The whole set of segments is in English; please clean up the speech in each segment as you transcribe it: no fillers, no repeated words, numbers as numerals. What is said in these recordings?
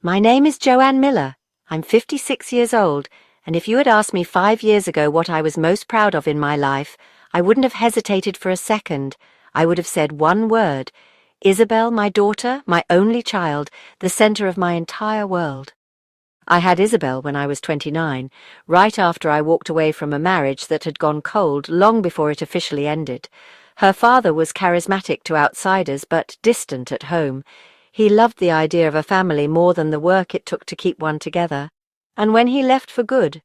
My name is Joanne Miller. I'm 56 years old, and if you had asked me 5 years ago what I was most proud of in my life, I wouldn't have hesitated for a second. I would have said one word: Isabel, my daughter, my only child, the center of my entire world. I had Isabel when I was 29, right after I walked away from a marriage that had gone cold long before it officially ended. Her father was charismatic to outsiders, but distant at home. He loved the idea of a family more than the work it took to keep one together. And when he left for good,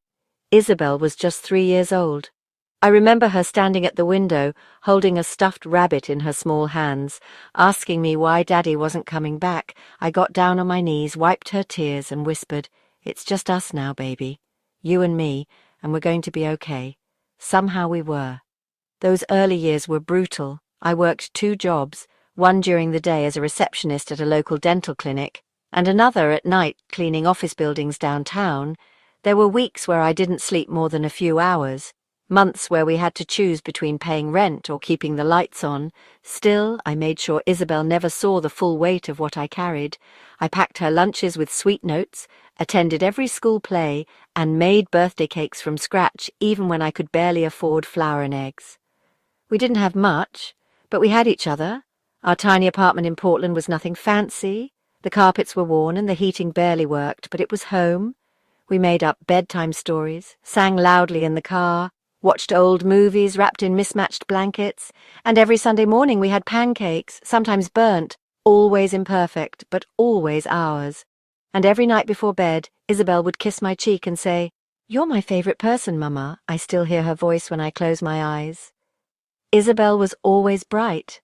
Isabel was just 3 years old. I remember her standing at the window, holding a stuffed rabbit in her small hands, asking me why Daddy wasn't coming back. I got down on my knees, wiped her tears, and whispered, "It's just us now, baby. You and me, and we're going to be okay." Somehow we were. Those early years were brutal. I worked 2 jobs, one during the day as a receptionist at a local dental clinic, and another at night cleaning office buildings downtown. There were weeks where I didn't sleep more than a few hours, months where we had to choose between paying rent or keeping the lights on. Still, I made sure Isabel never saw the full weight of what I carried. I packed her lunches with sweet notes, attended every school play, and made birthday cakes from scratch even when I could barely afford flour and eggs. We didn't have much, but we had each other. Our tiny apartment in Portland was nothing fancy. The carpets were worn and the heating barely worked, but it was home. We made up bedtime stories, sang loudly in the car, watched old movies wrapped in mismatched blankets, and every Sunday morning we had pancakes, sometimes burnt, always imperfect, but always ours. And every night before bed, Isabel would kiss my cheek and say, "You're my favorite person, Mama." I still hear her voice when I close my eyes. Isabel was always bright.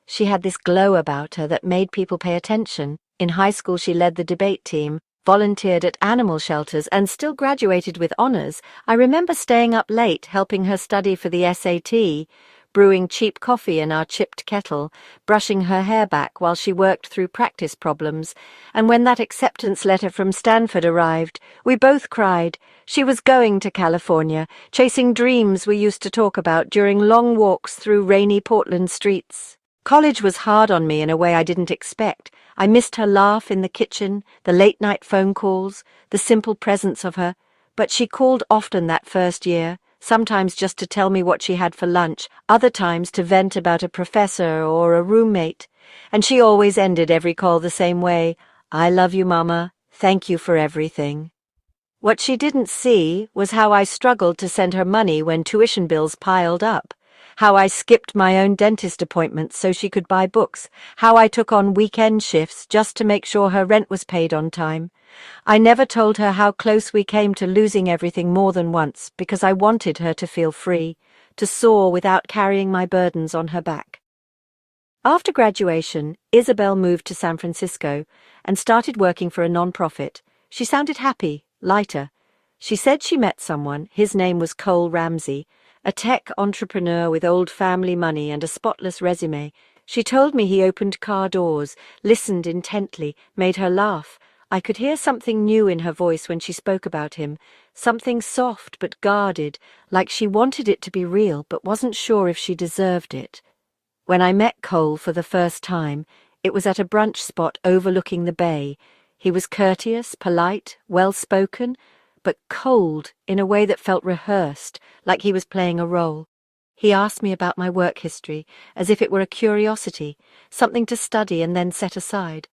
She had this glow about her that made people pay attention. In high school she led the debate team, volunteered at animal shelters, and still graduated with honors. I remember staying up late helping her study for the SAT, brewing cheap coffee in our chipped kettle, brushing her hair back while she worked through practice problems. And when that acceptance letter from Stanford arrived, we both cried. She was going to California, chasing dreams we used to talk about during long walks through rainy Portland streets. College was hard on me in a way I didn't expect. I missed her laugh in the kitchen, the late-night phone calls, the simple presence of her. But she called often that first year, sometimes just to tell me what she had for lunch, other times to vent about a professor or a roommate. And she always ended every call the same way: "I love you, Mama. Thank you for everything." What she didn't see was how I struggled to send her money when tuition bills piled up, how I skipped my own dentist appointments so she could buy books, how I took on weekend shifts just to make sure her rent was paid on time. I never told her how close we came to losing everything more than once because I wanted her to feel free, to soar without carrying my burdens on her back. After graduation, Isabel moved to San Francisco and started working for a nonprofit. She sounded happy, lighter. She said she met someone, his name was Cole Ramsey, a tech entrepreneur with old family money and a spotless resume. She told me he opened car doors, listened intently, made her laugh. I could hear something new in her voice when she spoke about him, something soft but guarded, like she wanted it to be real but wasn't sure if she deserved it. When I met Cole for the first time, it was at a brunch spot overlooking the bay. He was courteous, polite, well-spoken, but cold in a way that felt rehearsed, like he was playing a role. He asked me about my work history, as if it were a curiosity, something to study and then set aside.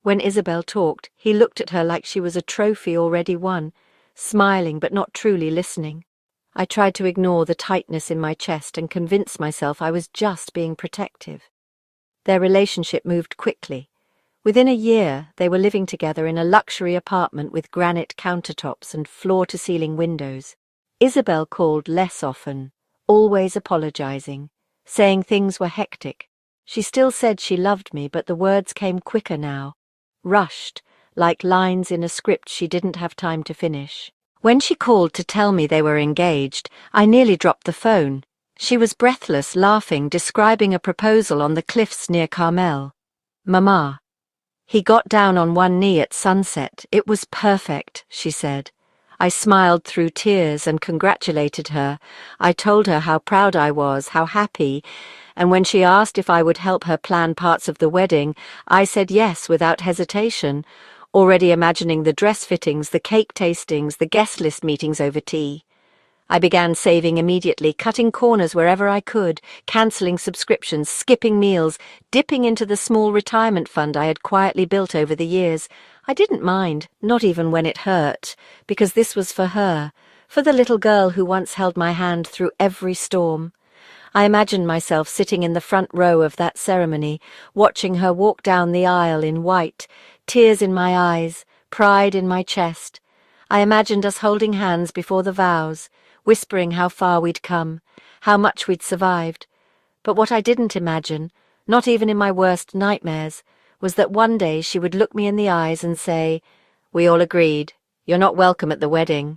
When Isabel talked, he looked at her like she was a trophy already won, smiling but not truly listening. I tried to ignore the tightness in my chest and convince myself I was just being protective. Their relationship moved quickly. Within a year, they were living together in a luxury apartment with granite countertops and floor-to-ceiling windows. Isabel called less often, always apologizing, saying things were hectic. She still said she loved me, but the words came quicker now, rushed, like lines in a script she didn't have time to finish. When she called to tell me they were engaged, I nearly dropped the phone. She was breathless, laughing, describing a proposal on the cliffs near Carmel. "Mama." He got down on one knee at sunset. "It was perfect," she said. I smiled through tears and congratulated her. I told her how proud I was, how happy, and when she asked if I would help her plan parts of the wedding, I said yes without hesitation. already imagining the dress fittings, the cake tastings, the guest list meetings over tea. I began saving immediately, cutting corners wherever I could, cancelling subscriptions, skipping meals, dipping into the small retirement fund I had quietly built over the years. I didn't mind, not even when it hurt, because this was for her, for the little girl who once held my hand through every storm. I imagined myself sitting in the front row of that ceremony, watching her walk down the aisle in white, tears in my eyes, pride in my chest. I imagined us holding hands before the vows, whispering how far we'd come, how much we'd survived. But what I didn't imagine, not even in my worst nightmares, was that one day she would look me in the eyes and say, "We all agreed, you're not welcome at the wedding."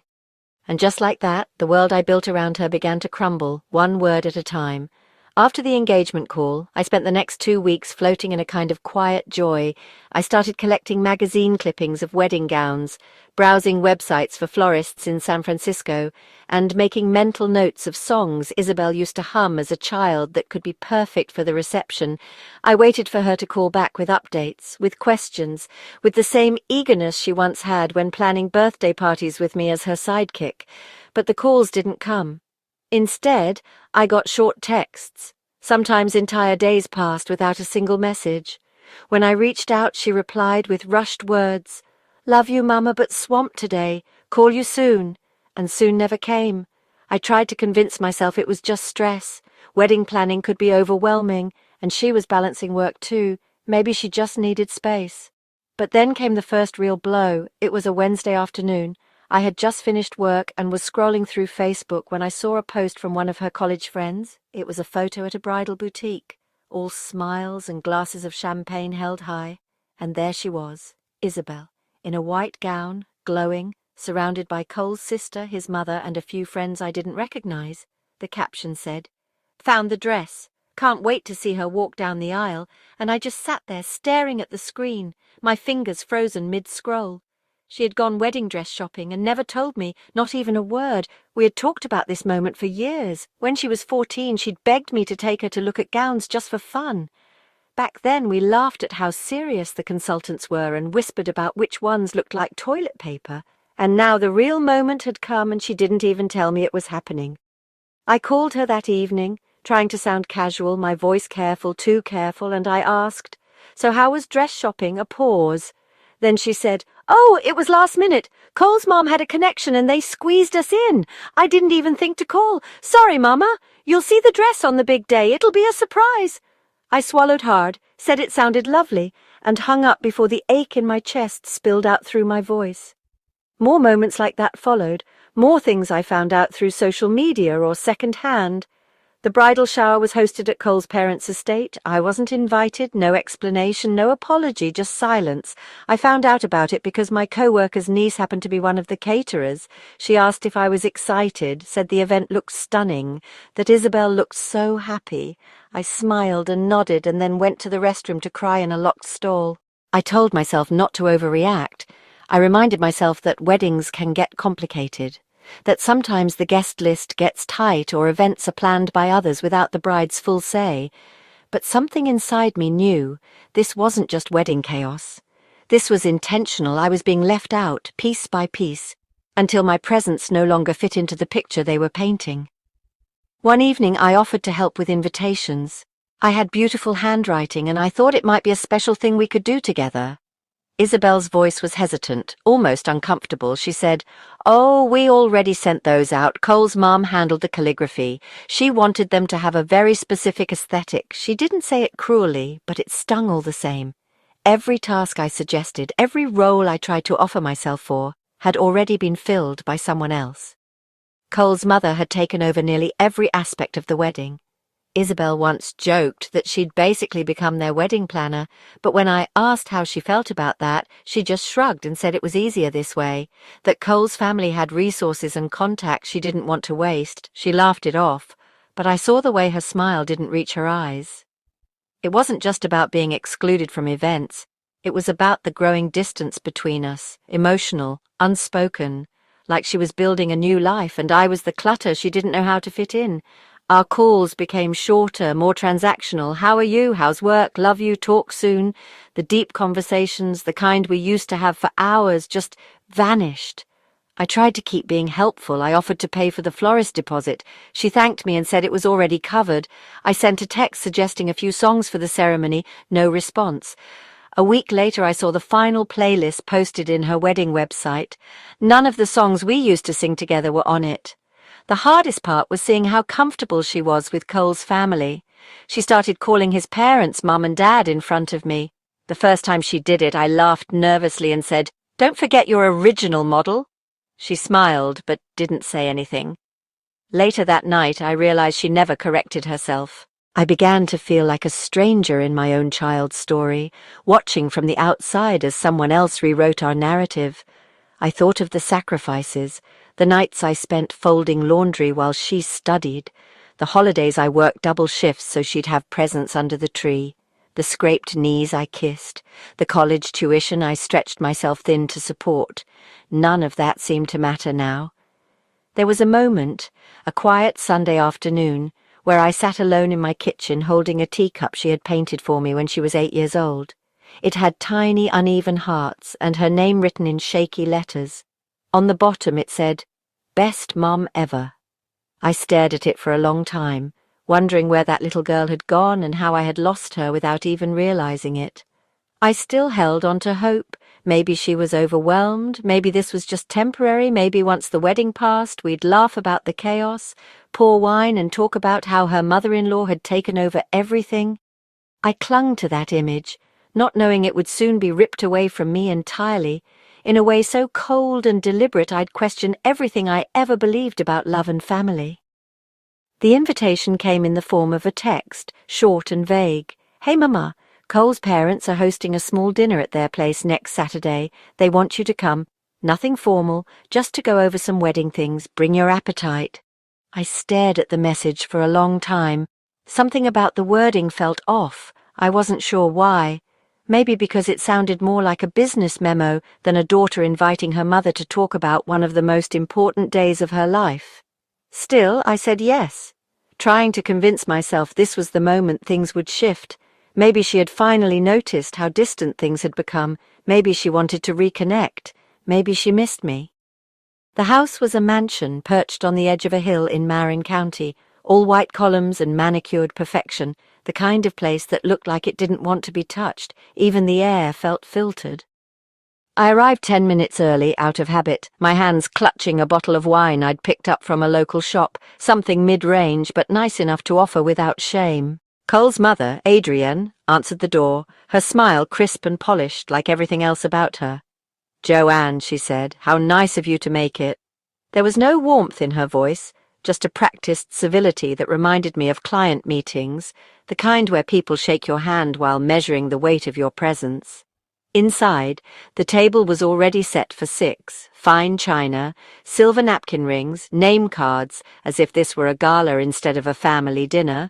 And just like that, the world I built around her began to crumble, one word at a time. After the engagement call, I spent the next 2 weeks floating in a kind of quiet joy. I started collecting magazine clippings of wedding gowns, browsing websites for florists in San Francisco, and making mental notes of songs Isabel used to hum as a child that could be perfect for the reception. I waited for her to call back with updates, with questions, with the same eagerness she once had when planning birthday parties with me as her sidekick. But the calls didn't come. Instead, I got short texts. Sometimes entire days passed without a single message. When I reached out, she replied with rushed words, "Love you, Mama, but swamped today. Call you soon." And soon never came. I tried to convince myself it was just stress. Wedding planning could be overwhelming, and she was balancing work too. Maybe she just needed space. But then came the first real blow. It was a Wednesday afternoon. I had just finished work and was scrolling through Facebook when I saw a post from one of her college friends. It was a photo at a bridal boutique, all smiles and glasses of champagne held high. And there she was, Isabel, in a white gown, glowing, surrounded by Cole's sister, his mother, and a few friends I didn't recognize. The caption said, "Found the dress. Can't wait to see her walk down the aisle," and I just sat there staring at the screen, my fingers frozen mid-scroll. She had gone wedding dress shopping and never told me, not even a word. We had talked about this moment for years. When she was 14, she'd begged me to take her to look at gowns just for fun. Back then, we laughed at how serious the consultants were and whispered about which ones looked like toilet paper. And now the real moment had come and she didn't even tell me it was happening. I called her that evening, trying to sound casual, my voice careful, too careful, and I asked, "So how was dress shopping?" A pause. Then she said, "Oh, it was last minute. Cole's mom had a connection and they squeezed us in. I didn't even think to call. Sorry, Mama. You'll see the dress on the big day. It'll be a surprise." I swallowed hard, said it sounded lovely, and hung up before the ache in my chest spilled out through my voice. More moments like that followed, more things I found out through social media or second-hand. The bridal shower was hosted at Cole's parents' estate. I wasn't invited, no explanation, no apology, just silence. I found out about it because my co-worker's niece happened to be one of the caterers. She asked if I was excited, said the event looked stunning, that Isabel looked so happy. I smiled and nodded and then went to the restroom to cry in a locked stall. I told myself not to overreact. I reminded myself that weddings can get complicated, that sometimes the guest list gets tight or events are planned by others without the bride's full say. But something inside me knew this wasn't just wedding chaos. This was intentional. I was being left out, piece by piece, until my presence no longer fit into the picture they were painting. One evening I offered to help with invitations. I had beautiful handwriting and I thought it might be a special thing we could do together. Isabel's voice was hesitant, almost uncomfortable. She said, "Oh, we already sent those out. Cole's mom handled the calligraphy. She wanted them to have a very specific aesthetic. She didn't say it cruelly, but it stung all the same. Every task I suggested, every role I tried to offer myself for, had already been filled by someone else. Cole's mother had taken over nearly every aspect of the wedding. Isabel once joked that she'd basically become their wedding planner, but when I asked how she felt about that, she just shrugged and said it was easier this way, that Cole's family had resources and contacts she didn't want to waste. She laughed it off, but I saw the way her smile didn't reach her eyes. It wasn't just about being excluded from events. It was about the growing distance between us, emotional, unspoken, like she was building a new life and I was the clutter she didn't know how to fit in. Our calls became shorter, more transactional. How are you? How's work? Love you? Talk soon. The deep conversations, the kind we used to have for hours, just vanished. I tried to keep being helpful. I offered to pay for the florist deposit. She thanked me and said it was already covered. I sent a text suggesting a few songs for the ceremony. No response. A week later, I saw the final playlist posted in her wedding website. None of the songs we used to sing together were on it. The hardest part was seeing how comfortable she was with Cole's family. She started calling his parents Mum and Dad in front of me. The first time she did it, I laughed nervously and said, "Don't forget your original model." She smiled, but didn't say anything. Later that night, I realized she never corrected herself. I began to feel like a stranger in my own child's story, watching from the outside as someone else rewrote our narrative. I thought of the sacrifices, the nights I spent folding laundry while she studied, the holidays I worked double shifts so she'd have presents under the tree, the scraped knees I kissed, the college tuition I stretched myself thin to support. None of that seemed to matter now. There was a moment, a quiet Sunday afternoon, where I sat alone in my kitchen holding a teacup she had painted for me when she was 8 years old. It had tiny, uneven hearts and her name written in shaky letters. On the bottom it said, "Best Mum Ever." I stared at it for a long time, wondering where that little girl had gone and how I had lost her without even realizing it. I still held on to hope. Maybe she was overwhelmed, maybe this was just temporary, maybe once the wedding passed, we'd laugh about the chaos, pour wine and talk about how her mother-in-law had taken over everything. I clung to that image, not knowing it would soon be ripped away from me entirely, in a way so cold and deliberate I'd question everything I ever believed about love and family. The invitation came in the form of a text, short and vague. "Hey Mama, Cole's parents are hosting a small dinner at their place next Saturday. They want you to come. Nothing formal, just to go over some wedding things. Bring your appetite." I stared at the message for a long time. Something about the wording felt off. I wasn't sure why. Maybe because it sounded more like a business memo than a daughter inviting her mother to talk about one of the most important days of her life. Still, I said yes, trying to convince myself this was the moment things would shift. Maybe she had finally noticed how distant things had become. Maybe she wanted to reconnect. Maybe she missed me. The house was a mansion perched on the edge of a hill in Marin County, all white columns and manicured perfection, the kind of place that looked like it didn't want to be touched. Even the air felt filtered. I arrived 10 minutes early, out of habit, my hands clutching a bottle of wine I'd picked up from a local shop, something mid-range but nice enough to offer without shame. Cole's mother, Adrienne, answered the door, her smile crisp and polished like everything else about her. "Joanne," she said, "how nice of you to make it." There was no warmth in her voice, just a practiced civility that reminded me of client meetings, the kind where people shake your hand while measuring the weight of your presence. Inside, the table was already set for 6, fine china, silver napkin rings, name cards, as if this were a gala instead of a family dinner.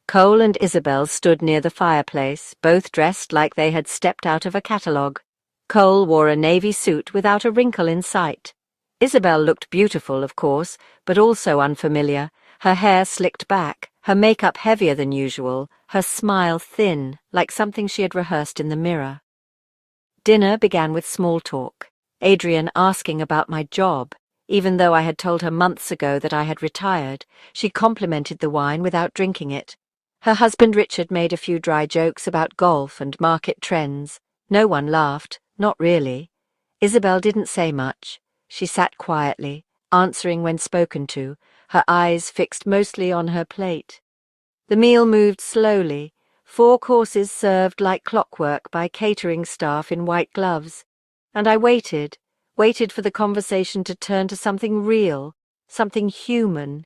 Cole and Isabel stood near the fireplace, both dressed like they had stepped out of a catalogue. Cole wore a navy suit without a wrinkle in sight. Isabel looked beautiful, of course, but also unfamiliar, her hair slicked back, her makeup heavier than usual, her smile thin, like something she had rehearsed in the mirror. Dinner began with small talk, Adrienne asking about my job. Even though I had told her months ago that I had retired, she complimented the wine without drinking it. Her husband Richard made a few dry jokes about golf and market trends. No one laughed, not really. Isabel didn't say much. She sat quietly, answering when spoken to, her eyes fixed mostly on her plate. The meal moved slowly, 4 courses served like clockwork by catering staff in white gloves, and I waited for the conversation to turn to something real, something human.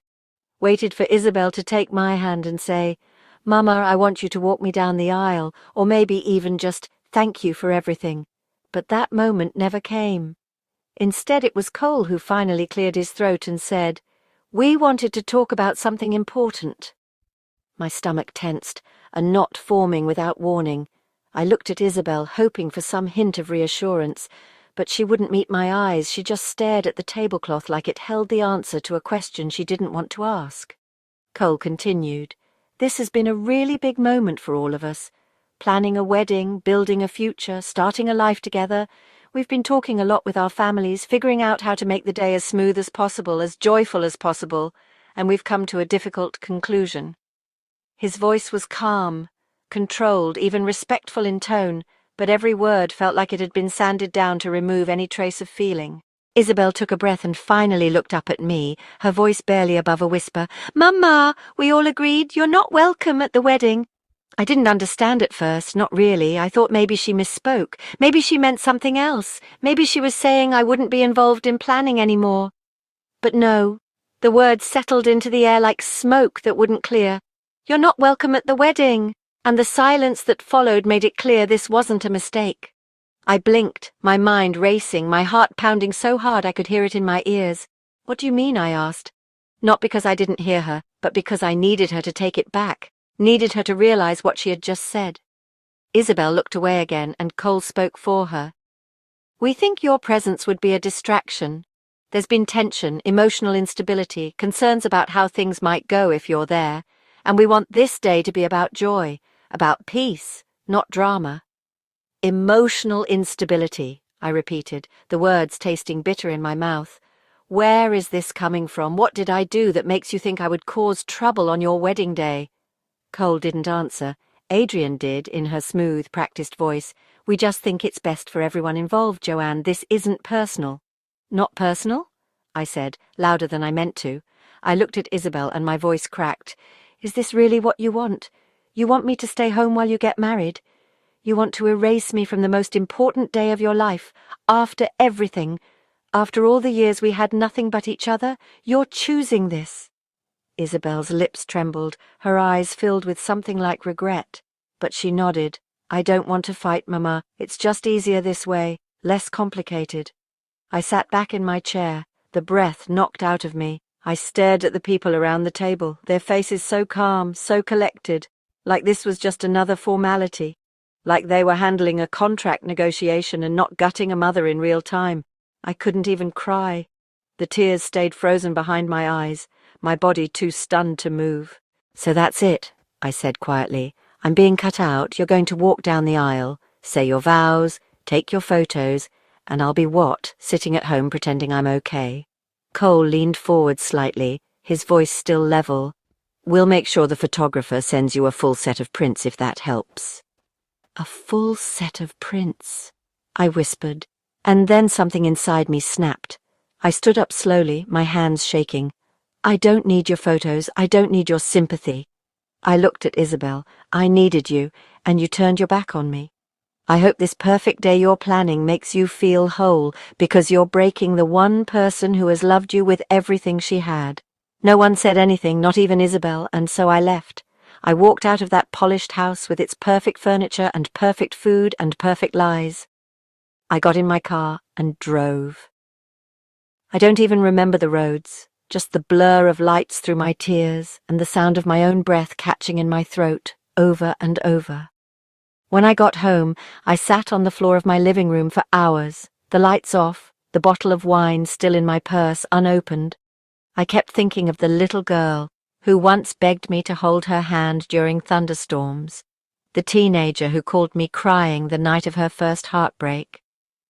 Waited for Isabel to take my hand and say, "Mama, I want you to walk me down the aisle," or maybe even just, "Thank you for everything." But that moment never came. Instead, it was Cole who finally cleared his throat and said, "We wanted to talk about something important." My stomach tensed, a knot forming without warning. I looked at Isabel, hoping for some hint of reassurance, but she wouldn't meet my eyes. She just stared at the tablecloth like it held the answer to a question she didn't want to ask. Cole continued. This has been a really big moment for all of us. Planning a wedding, building a future, starting a life together. We've been talking a lot with our families, figuring out how to make the day as smooth as possible, as joyful as possible, and we've come to a difficult conclusion. His voice was calm, controlled, even respectful in tone, but every word felt like it had been sanded down to remove any trace of feeling. Isabel took a breath and finally looked up at me, her voice barely above a whisper. "Mama, we all agreed you're not welcome at the wedding." I didn't understand at first, not really. I thought maybe she misspoke. Maybe she meant something else. Maybe she was saying I wouldn't be involved in planning anymore. But no, the words settled into the air like smoke that wouldn't clear. "You're not welcome at the wedding." And the silence that followed made it clear this wasn't a mistake. I blinked, my mind racing, my heart pounding so hard I could hear it in my ears. "What do you mean?" I asked. Not because I didn't hear her, but because I needed her to take it back, needed her to realize what she had just said. Isabel looked away again, and Cole spoke for her. "We think your presence would be a distraction. There's been tension, emotional instability, concerns about how things might go if you're there, and we want this day to be about joy, about peace, not drama." "Emotional instability," I repeated, the words tasting bitter in my mouth. "Where is this coming from? What did I do that makes you think I would cause trouble on your wedding day?" Cole didn't answer. Adrian did, in her smooth, practiced voice. "We just think it's best for everyone involved, Joanne. This isn't personal." "Not personal?" I said, louder than I meant to. I looked at Isabel and my voice cracked. "Is this really what you want? You want me to stay home while you get married? You want to erase me from the most important day of your life, after everything, after all the years we had nothing but each other? You're choosing this." Isabel's lips trembled, her eyes filled with something like regret. But she nodded. "I don't want to fight, Mama. It's just easier this way, less complicated." I sat back in my chair, the breath knocked out of me. I stared at the people around the table, their faces so calm, so collected, like this was just another formality. Like they were handling a contract negotiation and not gutting a mother in real time. I couldn't even cry. The tears stayed frozen behind my eyes, my body too stunned to move. "So that's it," I said quietly. "I'm being cut out, you're going to walk down the aisle, say your vows, take your photos, and I'll be sitting at home pretending I'm okay." Cole leaned forward slightly, his voice still level. "We'll make sure the photographer sends you a full set of prints if that helps." "A full set of prints," I whispered, and then something inside me snapped. I stood up slowly, my hands shaking. "I don't need your photos, I don't need your sympathy." I looked at Isabel. "I needed you, and you turned your back on me. I hope this perfect day you're planning makes you feel whole, because you're breaking the one person who has loved you with everything she had." No one said anything, not even Isabel, and so I left. I walked out of that polished house with its perfect furniture and perfect food and perfect lies. I got in my car and drove. I don't even remember the roads, just the blur of lights through my tears and the sound of my own breath catching in my throat, over and over. When I got home, I sat on the floor of my living room for hours, the lights off, the bottle of wine still in my purse, unopened. I kept thinking of the little girl who once begged me to hold her hand during thunderstorms, the teenager who called me crying the night of her first heartbreak,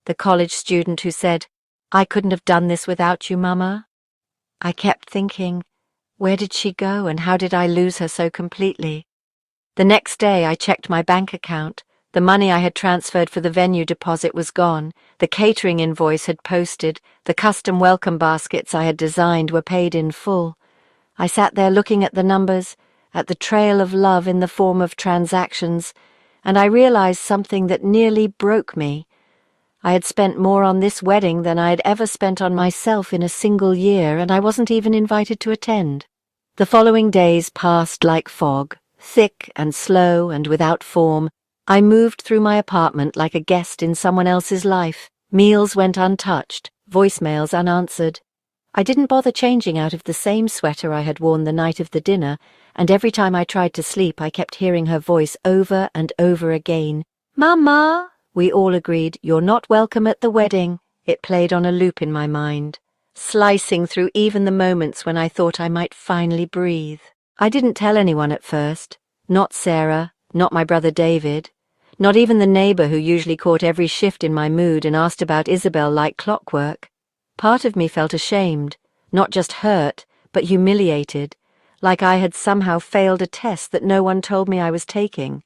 the college student who said, "I couldn't have done this without you, Mama." I kept thinking, where did she go and how did I lose her so completely? The next day I checked my bank account. The money I had transferred for the venue deposit was gone, the catering invoice had posted, the custom welcome baskets I had designed were paid in full. I sat there looking at the numbers, at the trail of love in the form of transactions, and I realized something that nearly broke me. I had spent more on this wedding than I had ever spent on myself in a single year, and I wasn't even invited to attend. The following days passed like fog, thick and slow and without form. I moved through my apartment like a guest in someone else's life. Meals went untouched, voicemails unanswered. I didn't bother changing out of the same sweater I had worn the night of the dinner, and every time I tried to sleep I kept hearing her voice over and over again. "Mama!" We all agreed, "You're not welcome at the wedding." It played on a loop in my mind, slicing through even the moments when I thought I might finally breathe. I didn't tell anyone at first. Not Sarah, not my brother David, not even the neighbour who usually caught every shift in my mood and asked about Isabel like clockwork. Part of me felt ashamed, not just hurt, but humiliated, like I had somehow failed a test that no one told me I was taking.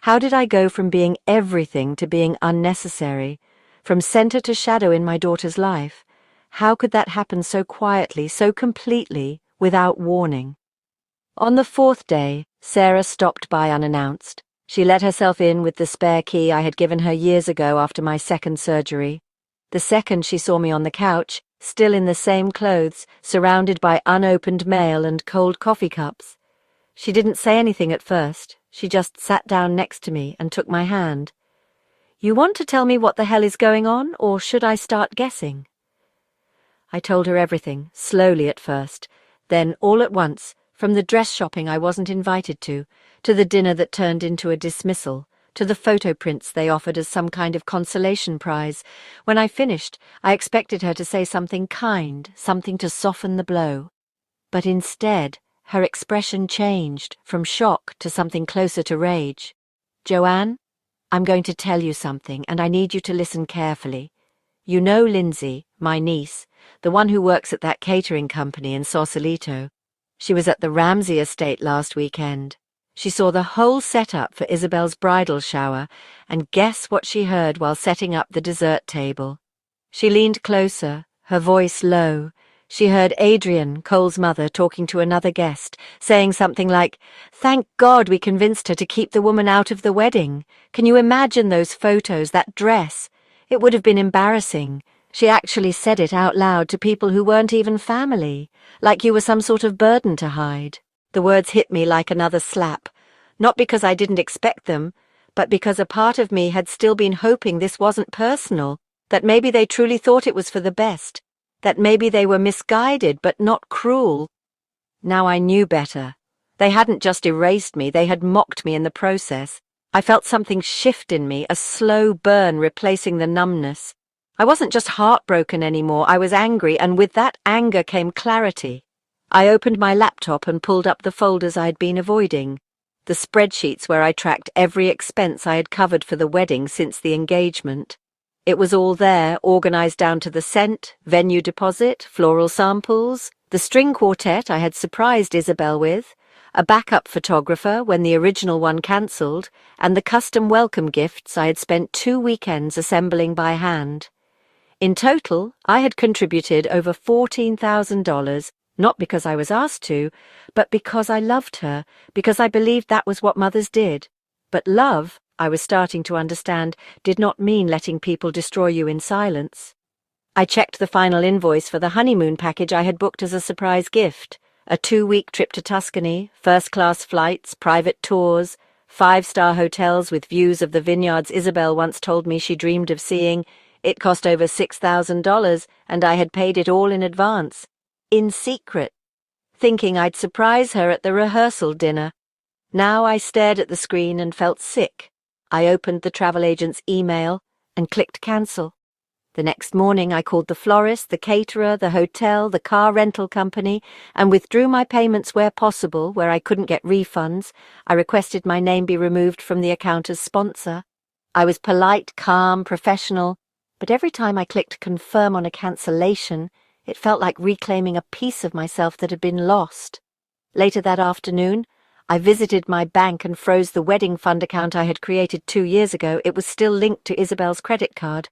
How did I go from being everything to being unnecessary, from centre to shadow in my daughter's life? How could that happen so quietly, so completely, without warning? On the fourth day, Sarah stopped by unannounced. She let herself in with the spare key I had given her years ago after my second surgery. The second she saw me on the couch, still in the same clothes, surrounded by unopened mail and cold coffee cups. She didn't say anything at first. She just sat down next to me and took my hand. "You want to tell me what the hell is going on, or should I start guessing?" I told her everything, slowly at first, then all at once, from the dress shopping I wasn't invited to the dinner that turned into a dismissal, to the photo prints they offered as some kind of consolation prize. When I finished, I expected her to say something kind, something to soften the blow. But instead, her expression changed from shock to something closer to rage. "Joanne, I'm going to tell you something, and I need you to listen carefully. You know Lindsay, my niece, the one who works at that catering company in Sausalito. She was at the Ramsey estate last weekend. She saw the whole setup for Isabel's bridal shower, and guess what she heard while setting up the dessert table?" She leaned closer, her voice low. She heard Adrian, Cole's mother, talking to another guest, saying something like, "Thank God we convinced her to keep the woman out of the wedding. Can you imagine those photos, that dress? It would have been embarrassing." She actually said it out loud to people who weren't even family, like you were some sort of burden to hide. The words hit me like another slap, not because I didn't expect them, but because a part of me had still been hoping this wasn't personal, that maybe they truly thought it was for the best, that maybe they were misguided but not cruel. Now I knew better. They hadn't just erased me, they had mocked me in the process. I felt something shift in me, a slow burn replacing the numbness. I wasn't just heartbroken anymore, I was angry, and with that anger came clarity. I opened my laptop and pulled up the folders I'd been avoiding, the spreadsheets where I tracked every expense I had covered for the wedding since the engagement. It was all there, organized down to the cent, venue deposit, floral samples, the string quartet I had surprised Isabel with, a backup photographer when the original one cancelled, and the custom welcome gifts I had spent 2 weekends assembling by hand. In total, I had contributed over $14,000, not because I was asked to, but because I loved her, because I believed that was what mothers did. But love, I was starting to understand, did not mean letting people destroy you in silence. I checked the final invoice for the honeymoon package I had booked as a surprise gift. A 2-week trip to Tuscany, first-class flights, private tours, 5-star hotels with views of the vineyards Isabel once told me she dreamed of seeing. It cost over $6,000, and I had paid it all in advance. In secret, thinking I'd surprise her at the rehearsal dinner. Now I stared at the screen and felt sick. I opened the travel agent's email and clicked cancel. The next morning I called the florist, the caterer, the hotel, the car rental company, and withdrew my payments where possible, where I couldn't get refunds. I requested my name be removed from the account as sponsor. I was polite, calm, professional, but every time I clicked confirm on a cancellation, it felt like reclaiming a piece of myself that had been lost. Later that afternoon, I visited my bank and froze the wedding fund account I had created 2 years ago. It was still linked to Isabel's credit card.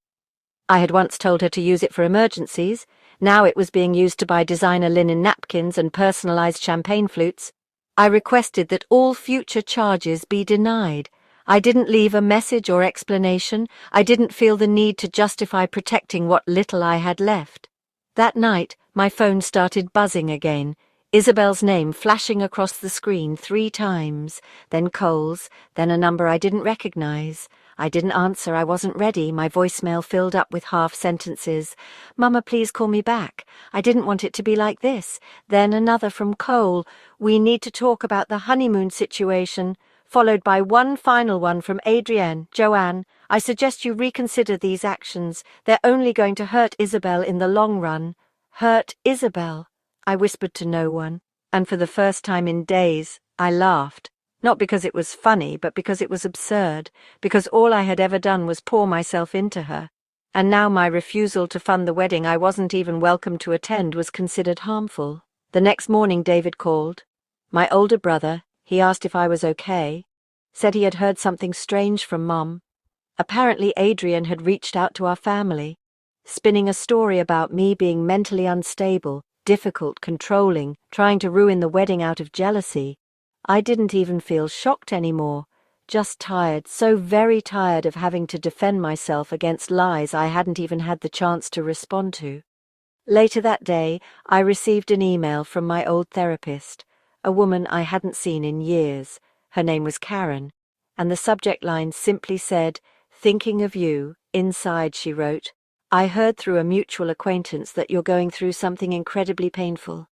I had once told her to use it for emergencies. Now it was being used to buy designer linen napkins and personalized champagne flutes. I requested that all future charges be denied. I didn't leave a message or explanation. I didn't feel the need to justify protecting what little I had left. That night, my phone started buzzing again, Isabel's name flashing across the screen 3 times, then Cole's, then a number I didn't recognize. I didn't answer, I wasn't ready. My voicemail filled up with half sentences. "Mama, please call me back. I didn't want it to be like this." Then another from Cole. "We need to talk about the honeymoon situation." Followed by one final one from Adrienne. "Joanne, I suggest you reconsider these actions. They're only going to hurt Isabel in the long run." Hurt Isabel, I whispered to no one. And for the first time in days, I laughed. Not because it was funny, but because it was absurd, because all I had ever done was pour myself into her. And now my refusal to fund the wedding I wasn't even welcome to attend was considered harmful. The next morning David called. My older brother, he asked if I was okay, said he had heard something strange from Mom. Apparently Adrian had reached out to our family, spinning a story about me being mentally unstable, difficult, controlling, trying to ruin the wedding out of jealousy. I didn't even feel shocked anymore, just tired, so very tired of having to defend myself against lies I hadn't even had the chance to respond to. Later that day, I received an email from my old therapist, a woman I hadn't seen in years. Her name was Karen, and the subject line simply said, "Thinking of you." Inside she wrote, "I heard through a mutual acquaintance that you're going through something incredibly painful.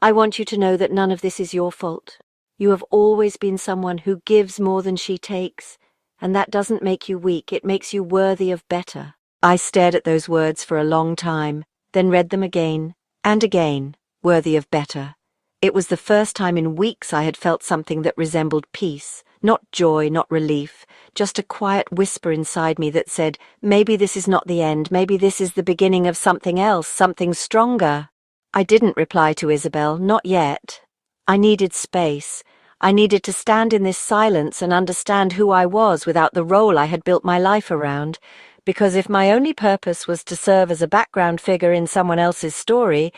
I want you to know that none of this is your fault. You have always been someone who gives more than she takes, and that doesn't make you weak, it makes you worthy of better." I stared at those words for a long time, then read them again and again, worthy of better. It was the first time in weeks I had felt something that resembled peace, not joy, not relief, just a quiet whisper inside me that said, maybe this is not the end, maybe this is the beginning of something else, something stronger. I didn't reply to Isabel, not yet. I needed space. I needed to stand in this silence and understand who I was without the role I had built my life around, because if my only purpose was to serve as a background figure in someone else's story,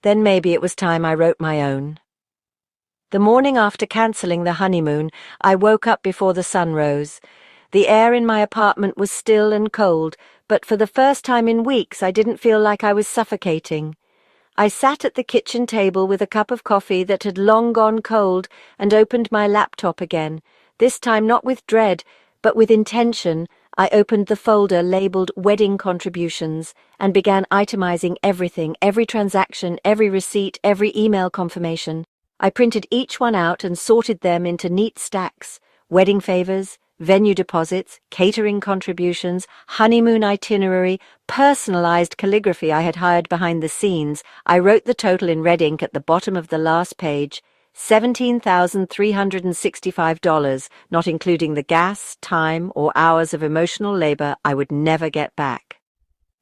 then maybe it was time I wrote my own. The morning after cancelling the honeymoon, I woke up before the sun rose. The air in my apartment was still and cold, but for the first time in weeks I didn't feel like I was suffocating. I sat at the kitchen table with a cup of coffee that had long gone cold and opened my laptop again, this time not with dread, but with intention. I opened the folder labelled Wedding Contributions and began itemizing everything, every transaction, every receipt, every email confirmation. I printed each one out and sorted them into neat stacks: wedding favors, venue deposits, catering contributions, honeymoon itinerary, personalized calligraphy I had hired behind the scenes. I wrote the total in red ink at the bottom of the last page: $17,365, not including the gas, time, or hours of emotional labor I would never get back.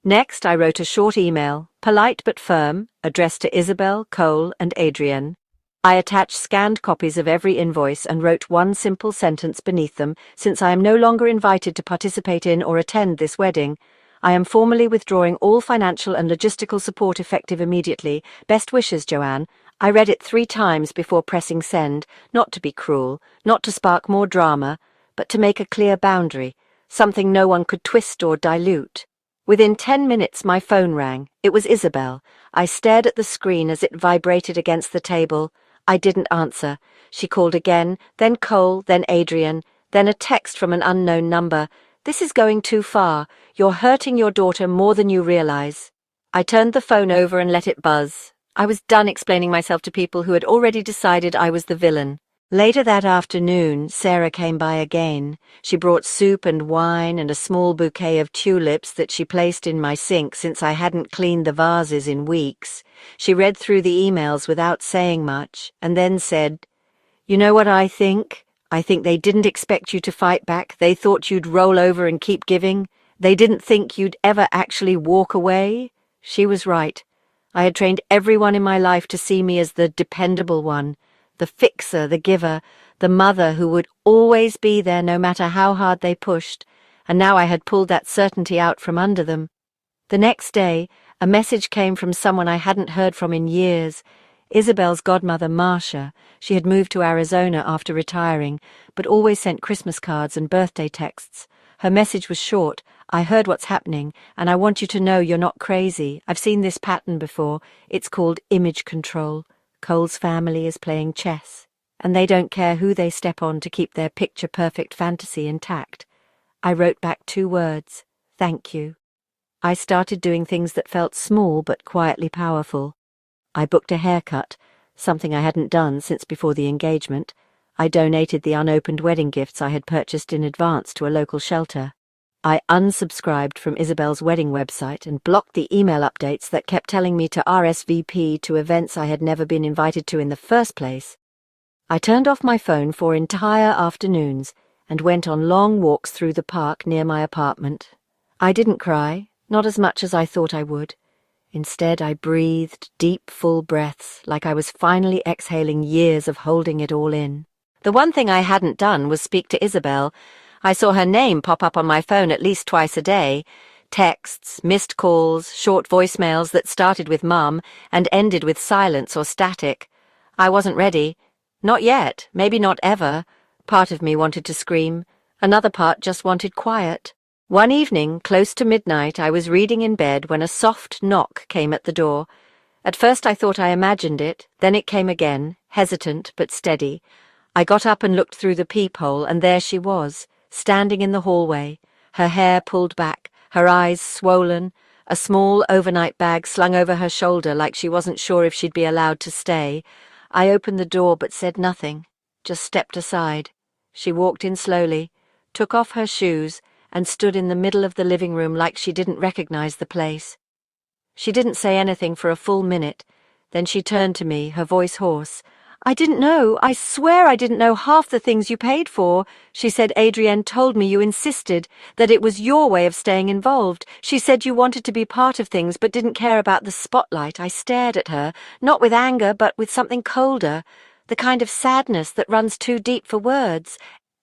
Next, I wrote a short email, polite but firm, addressed to Isabel, Cole, and Adrian. I attached scanned copies of every invoice and wrote one simple sentence beneath them: since I am no longer invited to participate in or attend this wedding, I am formally withdrawing all financial and logistical support effective immediately. Best wishes, Joanne. I read it 3 times before pressing send, not to be cruel, not to spark more drama, but to make a clear boundary, something no one could twist or dilute. Within 10 minutes my phone rang. It was Isabel. I stared at the screen as it vibrated against the table. I didn't answer. She called again, then Cole, then Adrian, then a text from an unknown number. "This is going too far. You're hurting your daughter more than you realize." I turned the phone over and let it buzz. I was done explaining myself to people who had already decided I was the villain. Later that afternoon, Sarah came by again. She brought soup and wine and a small bouquet of tulips that she placed in my sink since I hadn't cleaned the vases in weeks. She read through the emails without saying much, and then said, "You know what I think? I think they didn't expect you to fight back. They thought you'd roll over and keep giving. They didn't think you'd ever actually walk away." She was right. I had trained everyone in my life to see me as the dependable one, the fixer, the giver, the mother who would always be there no matter how hard they pushed, and now I had pulled that certainty out from under them. The next day, a message came from someone I hadn't heard from in years. Isabel's godmother, Marcia. She had moved to Arizona after retiring, but always sent Christmas cards and birthday texts. Her message was short: "I heard what's happening, and I want you to know you're not crazy. I've seen this pattern before. It's called image control. Cole's family is playing chess, and they don't care who they step on to keep their picture-perfect fantasy intact." I wrote back 2 words: "Thank you." I started doing things that felt small but quietly powerful. I booked a haircut, something I hadn't done since before the engagement. I donated the unopened wedding gifts I had purchased in advance to a local shelter. I unsubscribed from Isabel's wedding website and blocked the email updates that kept telling me to RSVP to events I had never been invited to in the first place. I turned off my phone for entire afternoons and went on long walks through the park near my apartment. I didn't cry, not as much as I thought I would. Instead, I breathed deep, full breaths, like I was finally exhaling years of holding it all in. The one thing I hadn't done was speak to Isabel. I saw her name pop up on my phone at least twice a day. Texts, missed calls, short voicemails that started with Mum and ended with silence or static. I wasn't ready. Not yet, maybe not ever. Part of me wanted to scream. Another part just wanted quiet. One evening, close to midnight, I was reading in bed when a soft knock came at the door. At first I thought I imagined it, then it came again, hesitant but steady. I got up and looked through the peephole, and there she was, standing in the hallway, her hair pulled back, her eyes swollen, a small overnight bag slung over her shoulder like she wasn't sure if she'd be allowed to stay. I opened the door but said nothing, just stepped aside. She walked in slowly, took off her shoes, and stood in the middle of the living room like she didn't recognize the place. She didn't say anything for a full minute. Then she turned to me, her voice hoarse. "I didn't know. I swear I didn't know half the things you paid for," she said. "Adrienne told me you insisted, that it was your way of staying involved. She said you wanted to be part of things but didn't care about the spotlight." I stared at her, not with anger but with something colder, the kind of sadness that runs too deep for words.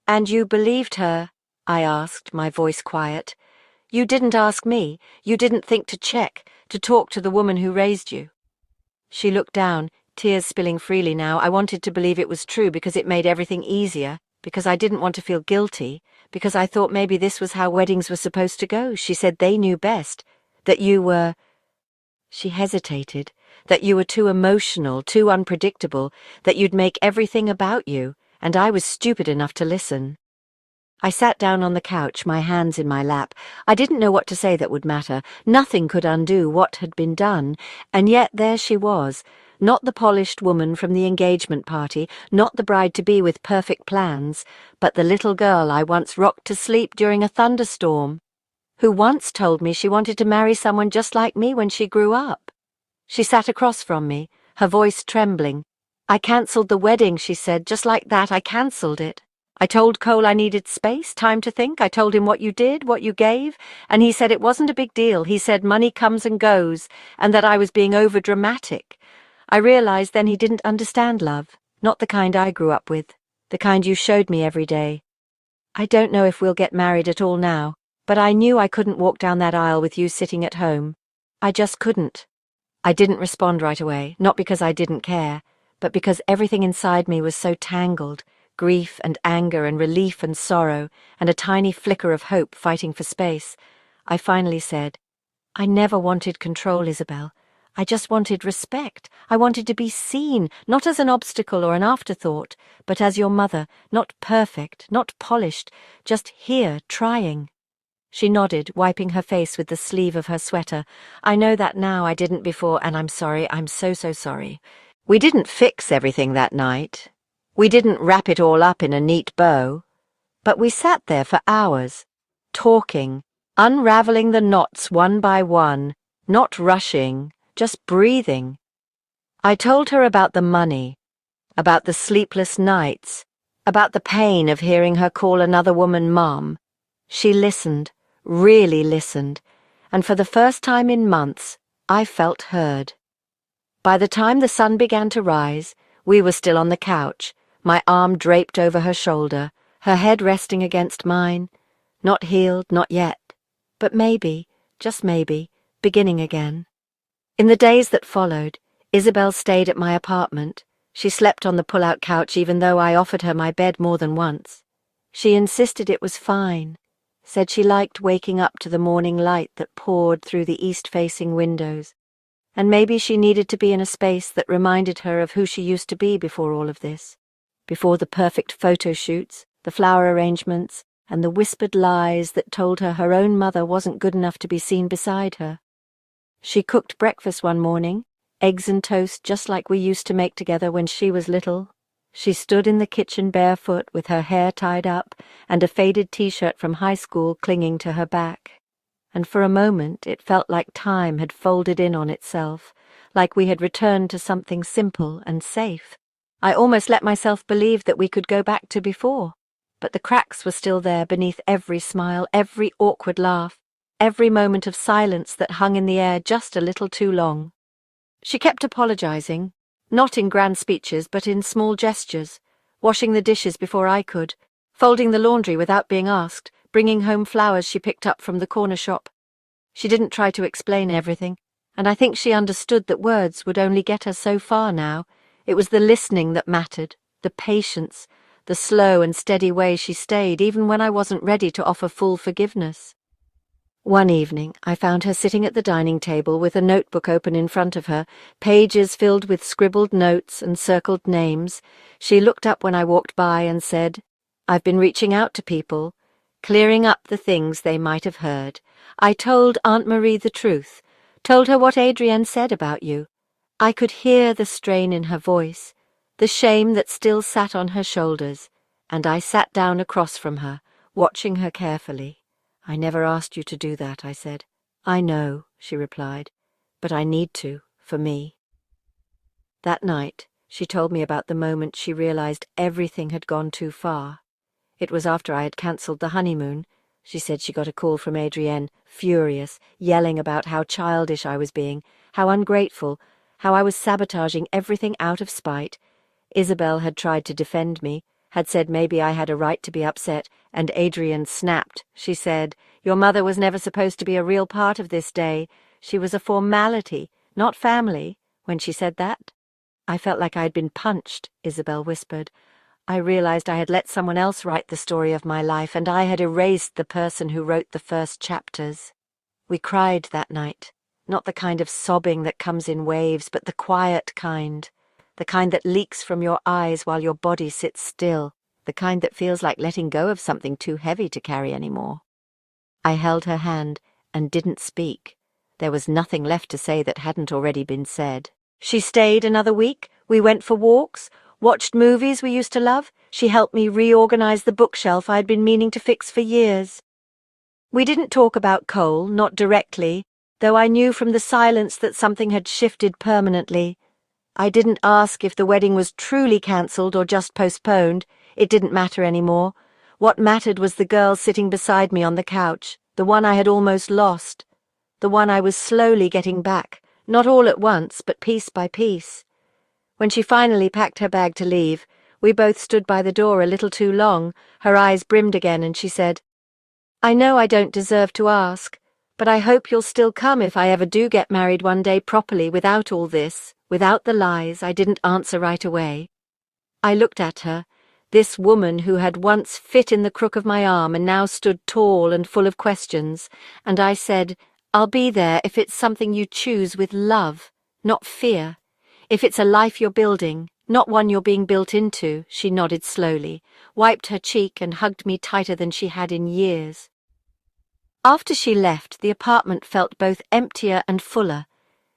"And you believed her?" I asked, my voice quiet. "You didn't ask me. You didn't think to check, to talk to the woman who raised you." She looked down, tears spilling freely now. I wanted to believe it was true because it made everything easier, because I didn't want to feel guilty, because I thought maybe this was how weddings were supposed to go. She said they knew best, that you were... She hesitated, that you were too emotional, too unpredictable, that you'd make everything about you, and I was stupid enough to listen. I sat down on the couch, my hands in my lap. I didn't know what to say that would matter. Nothing could undo what had been done, and yet there she was, not the polished woman from the engagement party, not the bride-to-be with perfect plans, but the little girl I once rocked to sleep during a thunderstorm, who once told me she wanted to marry someone just like me when she grew up. She sat across from me, her voice trembling. "I cancelled the wedding," she said, "just like that. I cancelled it. I told Cole I needed space, time to think. I told him what you did, what you gave, and he said it wasn't a big deal. He said money comes and goes, and that I was being over-dramatic. I realized then he didn't understand love, not the kind I grew up with, the kind you showed me every day. I don't know if we'll get married at all now, but I knew I couldn't walk down that aisle with you sitting at home. I just couldn't." I didn't respond right away, not because I didn't care, but because everything inside me was so tangled, grief and anger and relief and sorrow, and a tiny flicker of hope fighting for space. I finally said, "I never wanted control, Isabel. I just wanted respect. I wanted to be seen, not as an obstacle or an afterthought, but as your mother, not perfect, not polished, just here, trying." She nodded, wiping her face with the sleeve of her sweater. "I know that now, I didn't before, and I'm sorry. I'm so sorry. We didn't fix everything that night. We didn't wrap it all up in a neat bow. But we sat there for hours, talking, unraveling the knots one by one, not rushing, just breathing. I told her about the money, about the sleepless nights, about the pain of hearing her call another woman Mom. She listened, really listened, and for the first time in months, I felt heard. By the time the sun began to rise, we were still on the couch, my arm draped over her shoulder, her head resting against mine, not healed, not yet, but maybe, just maybe, beginning again. In the days that followed, Isabel stayed at my apartment. She slept on the pull-out couch even though I offered her my bed more than once. She insisted it was fine, said she liked waking up to the morning light that poured through the east-facing windows, and maybe she needed to be in a space that reminded her of who she used to be before all of this, before the perfect photo shoots, the flower arrangements, and the whispered lies that told her her own mother wasn't good enough to be seen beside her. She cooked breakfast one morning, eggs and toast just like we used to make together when she was little. She stood in the kitchen barefoot with her hair tied up and a faded t-shirt from high school clinging to her back. And for a moment it felt like time had folded in on itself, like we had returned to something simple and safe. I almost let myself believe that we could go back to before, but the cracks were still there beneath every smile, every awkward laugh, every moment of silence that hung in the air just a little too long. She kept apologizing, not in grand speeches but in small gestures, washing the dishes before I could, folding the laundry without being asked, bringing home flowers she picked up from the corner shop. She didn't try to explain everything, and I think she understood that words would only get her so far now. It was the listening that mattered, the patience, the slow and steady way she stayed even when I wasn't ready to offer full forgiveness. One evening, I found her sitting at the dining table with a notebook open in front of her, pages filled with scribbled notes and circled names. She looked up when I walked by and said, "I've been reaching out to people, clearing up the things they might have heard. I told Aunt Marie the truth, told her what Adrienne said about you. I could hear the strain in her voice, the shame that still sat on her shoulders, and I sat down across from her, watching her carefully. I never asked you to do that," I said. "I know," she replied, "but I need to, for me." That night, she told me about the moment she realized everything had gone too far. It was after I had cancelled the honeymoon. She said she got a call from Adrienne, furious, yelling about how childish I was being, how ungrateful, how I was sabotaging everything out of spite. Isabel had tried to defend me, had said maybe I had a right to be upset, and Adrienne snapped. She said, "Your mother was never supposed to be a real part of this day. She was a formality, not family," when she said that. I felt like I had been punched, Isabel whispered. I realized I had let someone else write the story of my life, and I had erased the person who wrote the first chapters. We cried that night, not the kind of sobbing that comes in waves, but the quiet kind, the kind that leaks from your eyes while your body sits still, the kind that feels like letting go of something too heavy to carry anymore. I held her hand and didn't speak. There was nothing left to say that hadn't already been said. She stayed another week. We went for walks, watched movies we used to love. She helped me reorganize the bookshelf I had been meaning to fix for years. We didn't talk about Cole, not directly, though I knew from the silence that something had shifted permanently. I didn't ask if the wedding was truly cancelled or just postponed. It didn't matter anymore. What mattered was the girl sitting beside me on the couch, the one I had almost lost, the one I was slowly getting back, not all at once, but piece by piece. When she finally packed her bag to leave, we both stood by the door a little too long. Her eyes brimmed again, and she said, "I know I don't deserve to ask, but I hope you'll still come if I ever do get married one day properly without all this, without the lies." I didn't answer right away. I looked at her, this woman who had once fit in the crook of my arm and now stood tall and full of questions, and I said, "I'll be there if it's something you choose with love, not fear. If it's a life you're building, not one you're being built into." She nodded slowly, wiped her cheek and hugged me tighter than she had in years. After she left, the apartment felt both emptier and fuller.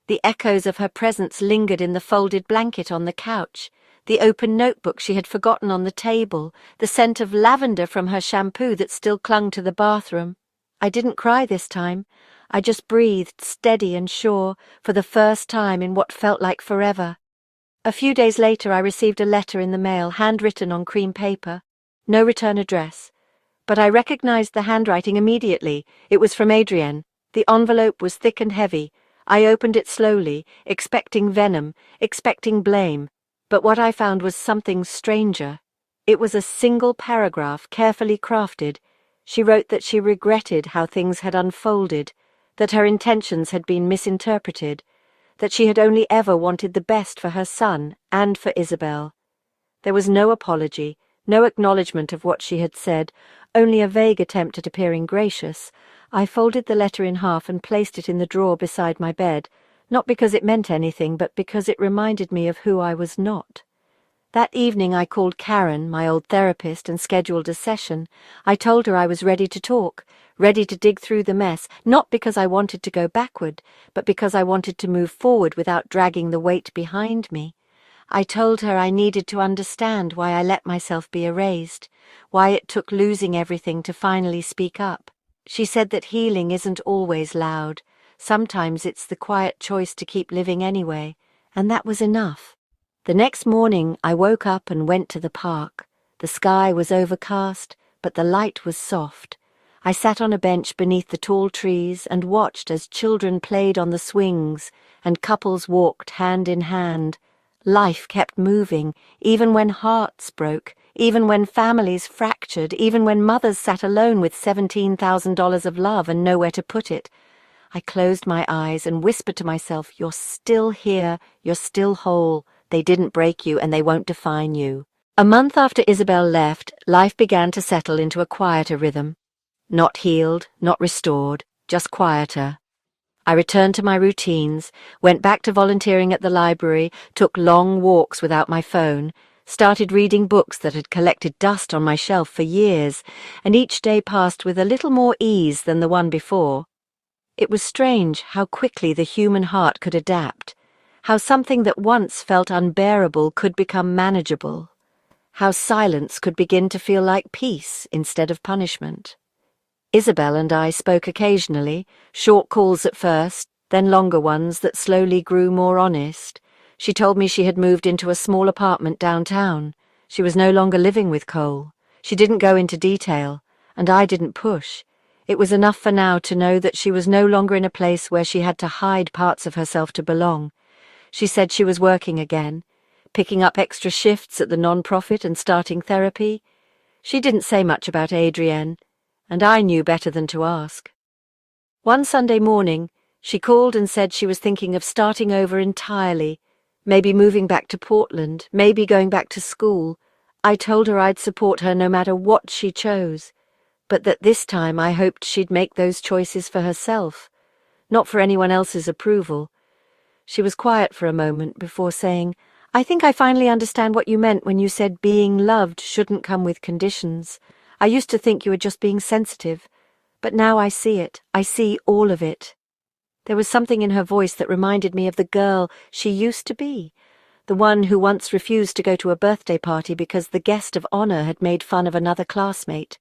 The echoes of her presence lingered in the folded blanket on the couch, the open notebook she had forgotten on the table, the scent of lavender from her shampoo that still clung to the bathroom. I didn't cry this time. I just breathed, steady and sure, for the first time in what felt like forever. A few days later I received a letter in the mail, handwritten on cream paper. No return address. But I recognized the handwriting immediately. It was from Adrienne. The envelope was thick and heavy. I opened it slowly, expecting venom, expecting blame. But what I found was something stranger. It was a single paragraph, carefully crafted. She wrote that she regretted how things had unfolded, that her intentions had been misinterpreted, that she had only ever wanted the best for her son and for Isabel. There was no apology, no acknowledgement of what she had said, only a vague attempt at appearing gracious. I folded the letter in half and placed it in the drawer beside my bed, not because it meant anything, but because it reminded me of who I was not. That evening I called Karen, my old therapist, and scheduled a session. I told her I was ready to talk, ready to dig through the mess, not because I wanted to go backward, but because I wanted to move forward without dragging the weight behind me. I told her I needed to understand why I let myself be erased, why it took losing everything to finally speak up. She said that healing isn't always loud. Sometimes it's the quiet choice to keep living anyway, and that was enough. The next morning I woke up and went to the park. The sky was overcast, but the light was soft. I sat on a bench beneath the tall trees and watched as children played on the swings and couples walked hand in hand. Life kept moving, even when hearts broke, even when families fractured, even when mothers sat alone with $17,000 of love and nowhere to put it. I closed my eyes and whispered to myself, "You're still here, you're still whole. They didn't break you and they won't define you." A month after Isabel left, life began to settle into a quieter rhythm. Not healed, not restored, just quieter. I returned to my routines, went back to volunteering at the library, took long walks without my phone, started reading books that had collected dust on my shelf for years, and each day passed with a little more ease than the one before. It was strange how quickly the human heart could adapt, how something that once felt unbearable could become manageable, how silence could begin to feel like peace instead of punishment. Isabel and I spoke occasionally, short calls at first, then longer ones that slowly grew more honest. She told me she had moved into a small apartment downtown. She was no longer living with Cole. She didn't go into detail, and I didn't push. It was enough for now to know that she was no longer in a place where she had to hide parts of herself to belong. She said she was working again, picking up extra shifts at the non-profit and starting therapy. She didn't say much about Adrienne, and I knew better than to ask. One Sunday morning, she called and said she was thinking of starting over entirely, maybe moving back to Portland, maybe going back to school. I told her I'd support her no matter what she chose, but that this time I hoped she'd make those choices for herself, not for anyone else's approval. She was quiet for a moment before saying, "I think I finally understand what you meant when you said being loved shouldn't come with conditions. I used to think you were just being sensitive, but now I see it. I see all of it." There was something in her voice that reminded me of the girl she used to be, the one who once refused to go to a birthday party because the guest of honor had made fun of another classmate,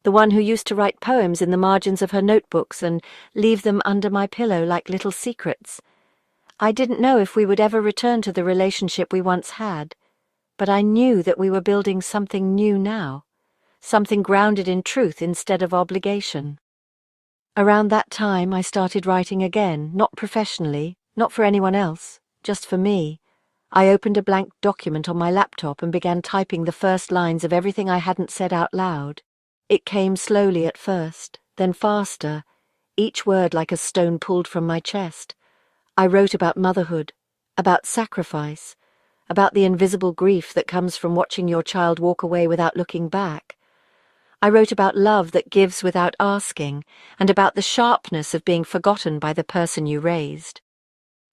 the one who used to write poems in the margins of her notebooks and leave them under my pillow like little secrets. I didn't know if we would ever return to the relationship we once had, but I knew that we were building something new now. Something grounded in truth instead of obligation. Around that time I started writing again, not professionally, not for anyone else, just for me. I opened a blank document on my laptop and began typing the first lines of everything I hadn't said out loud. It came slowly at first, then faster, each word like a stone pulled from my chest. I wrote about motherhood, about sacrifice, about the invisible grief that comes from watching your child walk away without looking back. I wrote about love that gives without asking, and about the sharpness of being forgotten by the person you raised.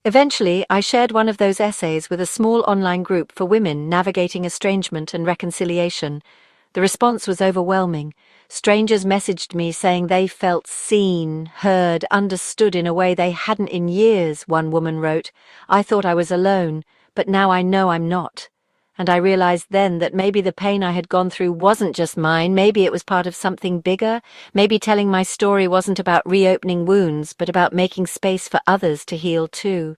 Eventually, I shared one of those essays with a small online group for women navigating estrangement and reconciliation. The response was overwhelming. Strangers messaged me saying they felt seen, heard, understood in a way they hadn't in years, one woman wrote. "I thought I was alone, but now I know I'm not. And I realized then that maybe the pain I had gone through wasn't just mine, maybe it was part of something bigger, maybe telling my story wasn't about reopening wounds, but about making space for others to heal too."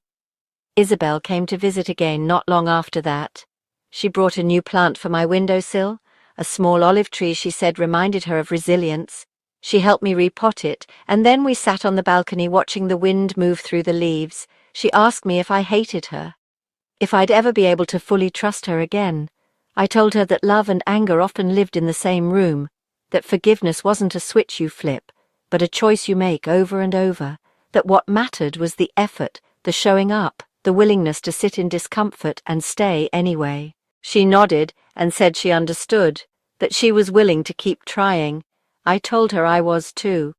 Isabel came to visit again not long after that. She brought a new plant for my windowsill, a small olive tree she said reminded her of resilience. She helped me repot it, and then we sat on the balcony watching the wind move through the leaves. She asked me if I hated her, if I'd ever be able to fully trust her again. I told her that love and anger often lived in the same room, that forgiveness wasn't a switch you flip, but a choice you make over and over, that what mattered was the effort, the showing up, the willingness to sit in discomfort and stay anyway. She nodded and said she understood, that she was willing to keep trying. I told her I was too.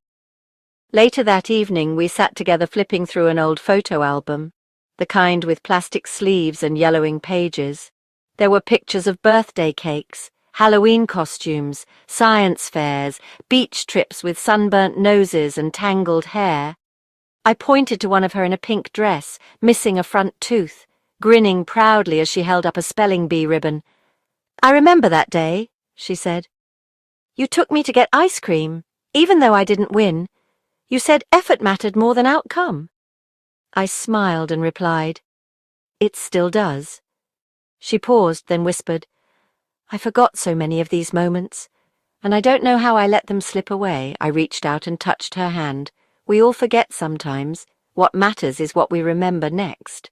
Later that evening we sat together flipping through an old photo album, the kind with plastic sleeves and yellowing pages. There were pictures of birthday cakes, Halloween costumes, science fairs, beach trips with sunburnt noses and tangled hair. I pointed to one of her in a pink dress, missing a front tooth. grinning proudly as she held up a spelling bee ribbon. "I remember that day," she said. "You took me to get ice cream, even though I didn't win. You said effort mattered more than outcome." I smiled and replied, "It still does." She paused, then whispered, "I forgot so many of these moments, and I don't know how I let them slip away." I reached out and touched her hand. "We all forget sometimes. What matters is what we remember next."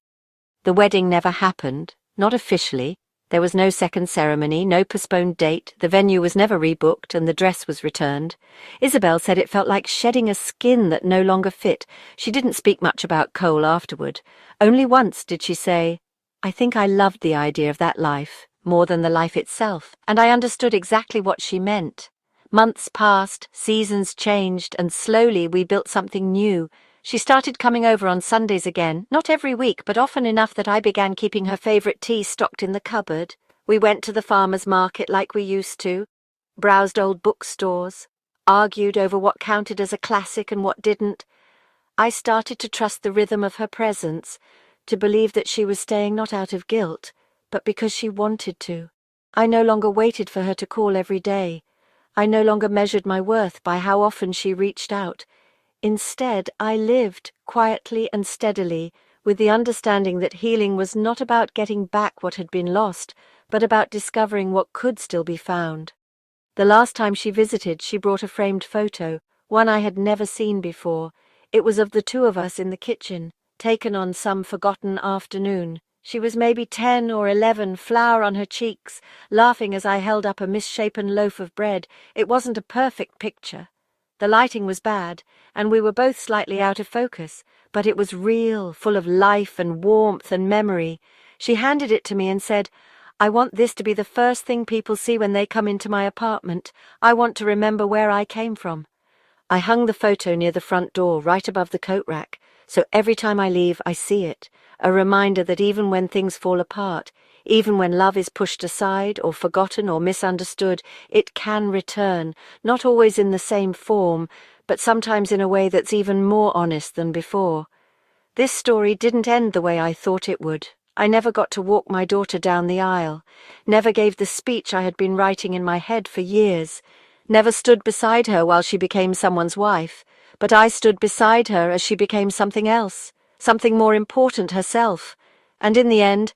The wedding never happened, not officially. There was no second ceremony, no postponed date, the venue was never rebooked, and the dress was returned. Isabel said it felt like shedding a skin that no longer fit. She didn't speak much about Cole afterward. Only once did she say, "I think I loved the idea of that life, more than the life itself," and I understood exactly what she meant. Months passed, seasons changed, and slowly we built something new. She started coming over on Sundays again, not every week, but often enough that I began keeping her favourite tea stocked in the cupboard. We went to the farmer's market like we used to, browsed old bookstores, argued over what counted as a classic and what didn't. I started to trust the rhythm of her presence, to believe that she was staying not out of guilt, but because she wanted to. I no longer waited for her to call every day. I no longer measured my worth by how often she reached out. Instead, I lived, quietly and steadily, with the understanding that healing was not about getting back what had been lost, but about discovering what could still be found. The last time she visited, she brought a framed photo, one I had never seen before. It was of the two of us in the kitchen, taken on some forgotten afternoon. She was maybe 10 or 11, flour on her cheeks, laughing as I held up a misshapen loaf of bread. It wasn't a perfect picture. The lighting was bad, and we were both slightly out of focus, but it was real, full of life and warmth and memory. She handed it to me and said, "I want this to be the first thing people see when they come into my apartment. I want to remember where I came from." I hung the photo near the front door, right above the coat rack, so every time I leave, I see it, a reminder that even when things fall apart, even when love is pushed aside or forgotten or misunderstood, it can return, not always in the same form, but sometimes in a way that's even more honest than before. This story didn't end the way I thought it would. I never got to walk my daughter down the aisle, never gave the speech I had been writing in my head for years, never stood beside her while she became someone's wife, but I stood beside her as she became something else, something more important herself, and in the end,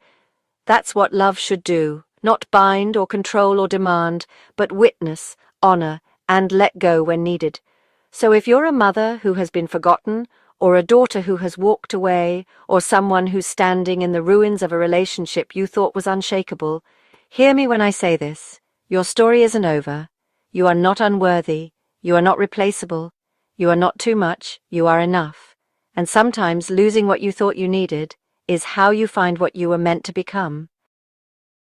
that's what love should do, not bind or control or demand, but witness, honor, and let go when needed. So if you're a mother who has been forgotten, or a daughter who has walked away, or someone who's standing in the ruins of a relationship you thought was unshakable, hear me when I say this. Your story isn't over. You are not unworthy. You are not replaceable. You are not too much. You are enough. And sometimes losing what you thought you needed is how you find what you were meant to become.